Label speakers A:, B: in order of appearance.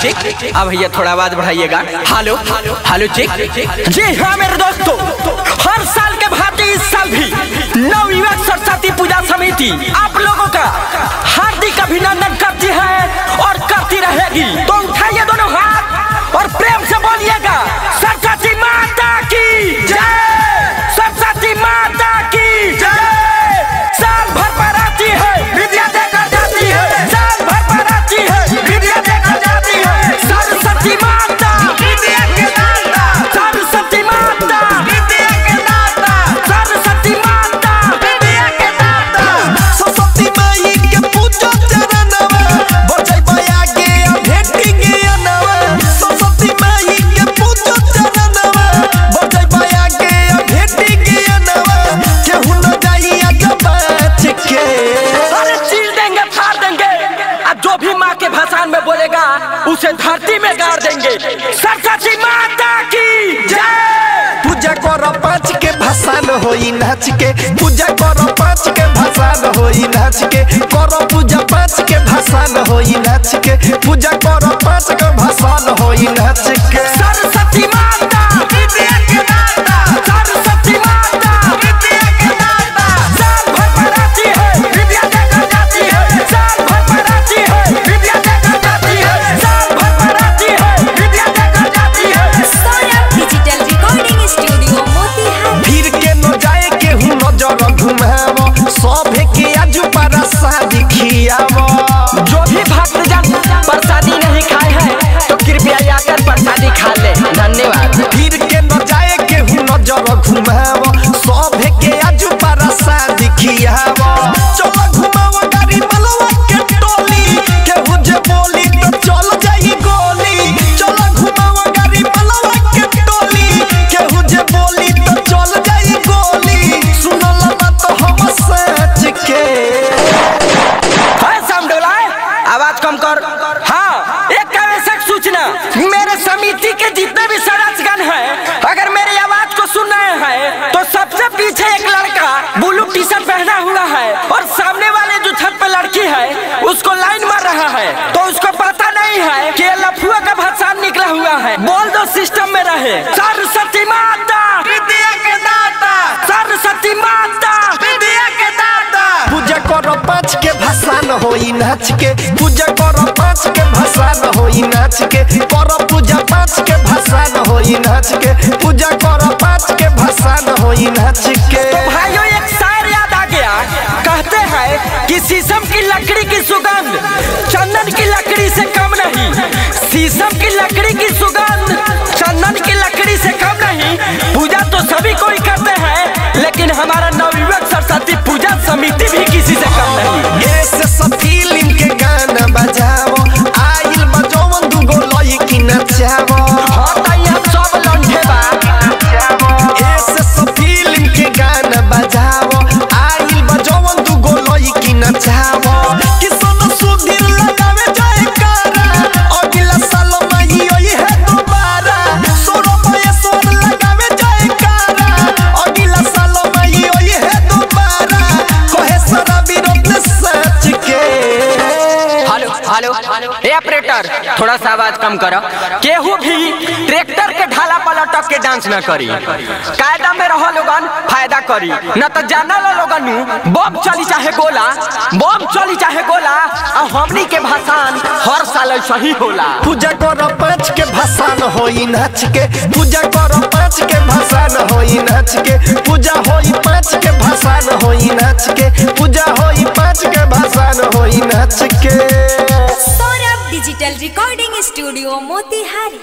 A: Check. अब भैया थोड़ा आवाज बढ़ाइएगा। Hello hello check. जी हाँ मेरे दोस्तों, हर साल के भांति इस साल भी नवयुवक सरस्वती पूजा समिति आप लोगों का हार्दिक अभिनंदन करती है और करती रहेगी। तो उठाइए दोनों हाथ और प्रेम से बोलिएगा सरस्वती माता की जय, सरस्वती माता की जय। साल भर पर आती है विद्या देकर जाती है, साल भर पर आती है विद्या देकर जाती है। सरस्वती माता विद्या के दाता, सरस्वती माता विद्या के दाता, सरस्वती माता विद्या के दाता।
B: सरस्वती माई के पूजो चरणवा बजाई बया के भेटी के अनवा। सरस्वती माई के पूजो चरणवा बजाई बया के भेटी के अनवा। केहू न जाई आगे बच के,
A: अरे चीर देंगे फाड़ देंगे। अब जो भी माँ के भाषण में बोलेगा उसे धरती में गाड़ देंगे। सरस्वती माता की जय।
B: पूजा करो पाँच के भाषण होई नाच के, पूजा करो पाँच के भाषण होई नाच के। करो पूजा पाँच के भाषण होई नाच के, पूजा करो पाँच के भाषण होई नाच के।
A: सरस्वती माता विद्या के दाता, सरस्वती माता विद्या के दाता। साल भर पर आती है विद्या देकर जाती है, साल भर पर आती है विद्या देकर जाती है, साल भर पर आती है विद्या देकर जाती है।
C: Saurabh digital recording studio Motihari.
B: फिर के न जाए के हूँ नजर घुमावो, सभे के आजू पर शादी खियावो।
A: जो भी भक्तजन प्रसादी नहीं खाए हैं तो कृपया आकर प्रसादी खा ले। धन्यवाद।
B: फिर के न जाए के हूँ नजर घुमावो, सभे के आजू पर शादी खियावो। चलो घुमावो गाड़ी मलवा के टोली, केहू जे बोली तो चल जाई गोली। चलो घुमावो गाड़ी मलवा के टोली, केहू जे बोली तो चल जाई गोली। सुनल बात हम सच के।
A: आवाज कम कर। हाँ, एक आवश्यक सूचना, मेरे समिति के जितने भी सदस्यगण हैं, अगर मेरी आवाज को सुन रहे हैं तो सबसे पीछे एक लड़का ब्लू टी शर्ट पहना हुआ है और सामने वाले जो छत पे लड़की है उसको लाइन मार रहा है। तो उसको पता नहीं है कि लफुआ का भाषण निकला हुआ है। बोल दो सिस्टम में रहे। सरस्वती माता विद्या के दाता, सरस्वती माता विद्या के दाता।
B: पूजा करो पाँच के भाषण होई नाच के, पूजा करो पाँच के भाषण होई नाच के। करो पूजा पाँच के भाषण होई नाच के, पूजा करो पाँच के भाषण होई नाच के।
A: तो भाइयों एक शायर याद आ गया, कहते हैं कि शीशम की लकड़ी की सुगंध चंदन की लकड़ी से कम नहीं। शीशम की लकड़ी की सुगंध चंदन की लकड़ी से कम नहीं। पूजा तो सभी कोई करते हैं, लेकिन हमारा नवयुवक सरस्वती पूजा समिति भी किसी से कम नहीं।
B: ऐसे सब फिल्म के गाना बजाओ, आइल बजौन दुगो लइकी नचावो।
A: हाँ तो यहाँ सब लंठे बा।
B: ऐसे सब फिल्म के गाना बजाओ, आइल बजौन दुगो लइकी नचावो। किसन सुधीर लगावे जयकारा, अगला साल माई ओई है दोबारा। सोरबेश्वर लगावे जयकारा, अगला साल माई ओई है दोबारा। कहे सारा विरोध सच के।
A: हेलो ए ऑपरेटर, थोड़ा सा आवाज कम करो। केहू भी ट्रैक्टर के ढाला पर लटक के डांस न करी। कायदा में रहो लोगन, फायदा करी। न तो जाना लो लोगन बम चली चाहे गोला, बम चली चाहे गोला। और हमनी के भाषण हर साल ऐसा ही होला।
B: पूजा करो पाँच के भाषण होई नाच के, पूजा करो पाँच के भाषण होई नाच के। पूजा होई पाँच के भाषण होई नाच के, पूजा होई पाँच के भाषण होई नाच के।
C: Saurabh digital recording studio Motihari.